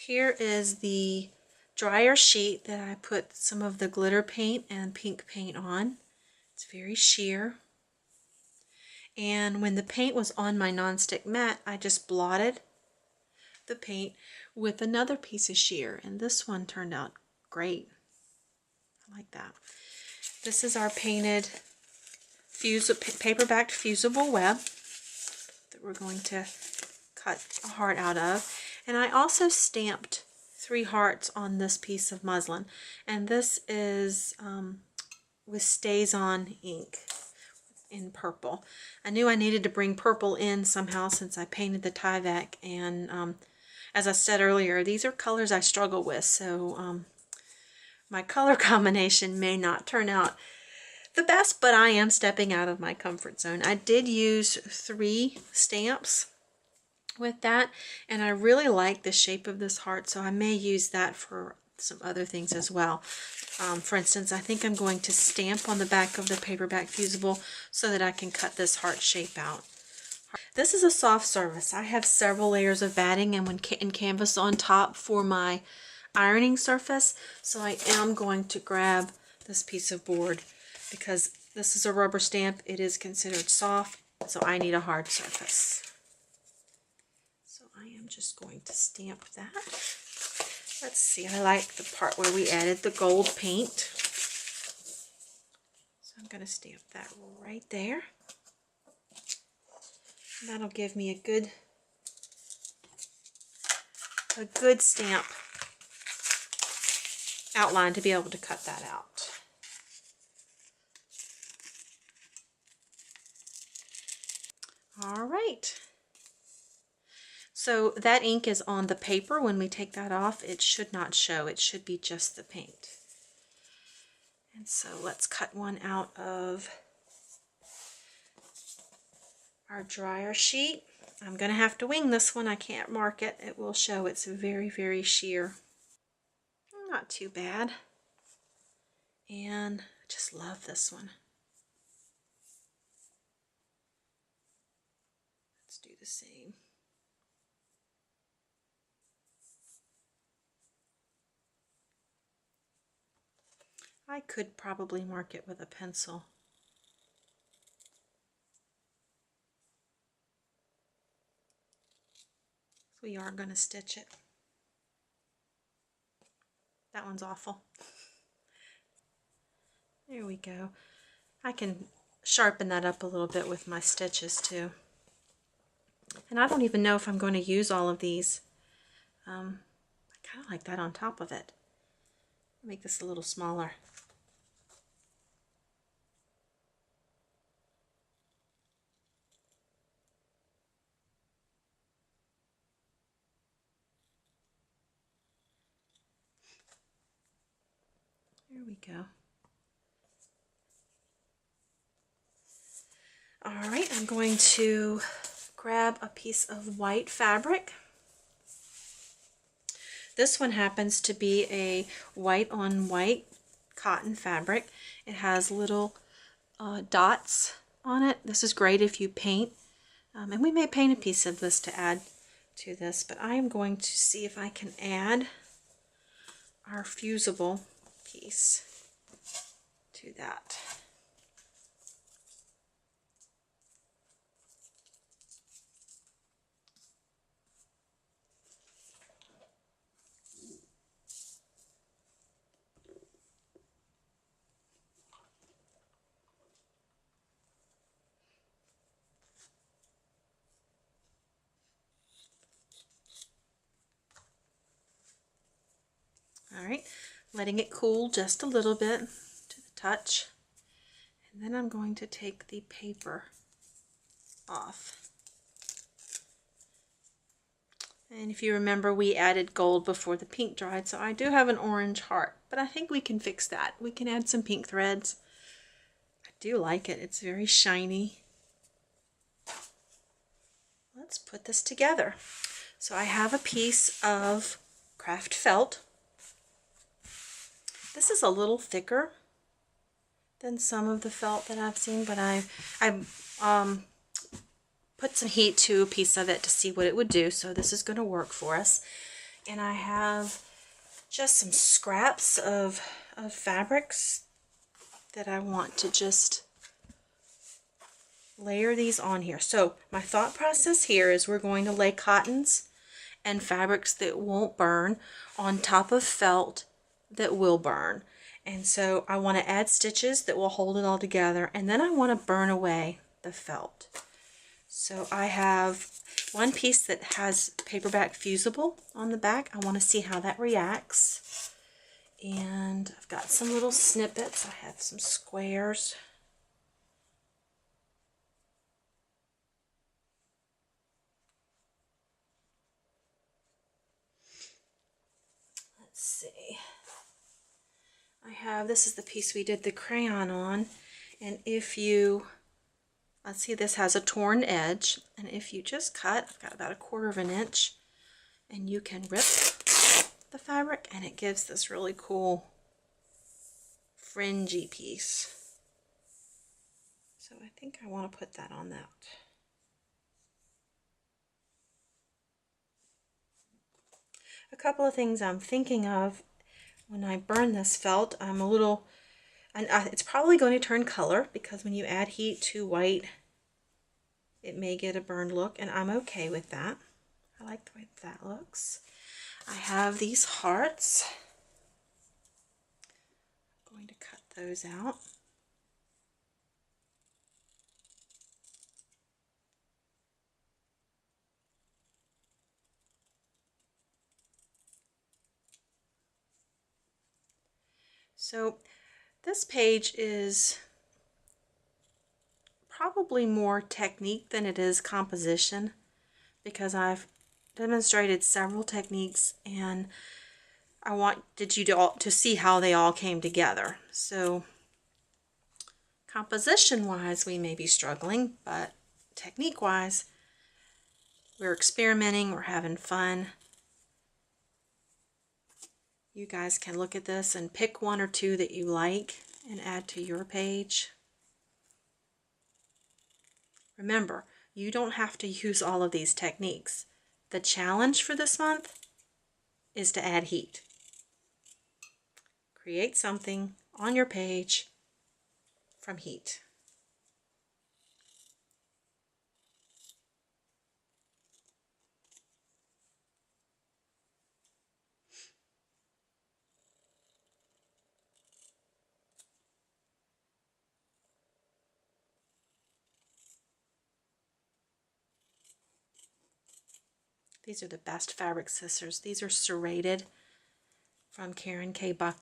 Here is the dryer sheet that I put some of the glitter paint and pink paint on. It's very sheer. And when the paint was on my nonstick mat, I just blotted the paint with another piece of sheer, and this one turned out great. I like that. This is our painted paper-backed fusible web that we're going to cut a heart out of. And I also stamped 3 hearts on this piece of muslin, and this is with Stays On ink in purple. I knew I needed to bring purple in somehow since I painted the Tyvek, and as I said earlier, these are colors I struggle with, so my color combination may not turn out the best, but I am stepping out of my comfort zone. I did use 3 stamps with that, and I really like the shape of this heart, so I may use that for some other things as well. For instance, I think I'm going to stamp on the back of the paperback fusible so that I can cut this heart shape out. This is a soft surface. I have several layers of batting and canvas on top for my ironing surface, so I am going to grab this piece of board because this is a rubber stamp. It is considered soft, so I need a hard surface. So I am just going to stamp that. Let's see, I like the part where we added the gold paint. So I'm going to stamp that right there. And that'll give me a good stamp outline to be able to cut that out. All right. So that ink is on the paper. When we take that off, it should not show. It should be just the paint. And so let's cut one out of our dryer sheet. I'm going to have to wing this one. I can't mark it. It will show. It's very, very sheer. Not too bad. And I just love this one. Let's do the same. I could probably mark it with a pencil. So we are going to stitch it. That one's awful. There we go. I can sharpen that up a little bit with my stitches too. And I don't even know if I'm going to use all of these. I kind of like that on top of it. Make this a little smaller. There we go. All right, I'm going to grab a piece of white fabric. This one happens to be a white on white cotton fabric. It has little dots on it. This is great if you paint, and we may paint a piece of this to add to this, but I am going to see if I can add our fusible piece to that. All right, letting it cool just a little bit to the touch. And then I'm going to take the paper off. And if you remember, we added gold before the pink dried, so I do have an orange heart, but I think we can fix that. We can add some pink threads. I do like it. It's very shiny. Let's put this together. So I have a piece of craft felt. This is a little thicker than some of the felt that I've seen, but I put some heat to a piece of it to see what it would do, so this is going to work for us. And I have just some scraps of fabrics that I want to just layer these on here. So my thought process here is we're going to lay cottons and fabrics that won't burn on top of felt that will burn. And so I want to add stitches that will hold it all together, and then I want to burn away the felt. So I have one piece that has paperback fusible on the back. I want to see how that reacts. And I've got some little snippets. I have some squares. Let's see. I have, this is the piece we did the crayon on, and if you, let's see, this has a torn edge, and if you just cut, I've got about 1/4 of an inch, and you can rip the fabric, and it gives this really cool fringy piece. So I think I want to put that on that. A couple of things I'm thinking of when I burn this felt, I'm a little, and it's probably going to turn color because when you add heat to white, it may get a burned look, and I'm okay with that. I like the way that looks. I have these hearts. I'm going to cut those out. So this page is probably more technique than it is composition, because I've demonstrated several techniques and I wanted you to see how they all came together. So composition wise we may be struggling, but technique wise we're experimenting, we're having fun. You guys can look at this and pick one or two that you like and add to your page. Remember, you don't have to use all of these techniques. The challenge for this month is to add heat. Create something on your page from heat. These are the best fabric scissors. These are serrated from Karen K. Buck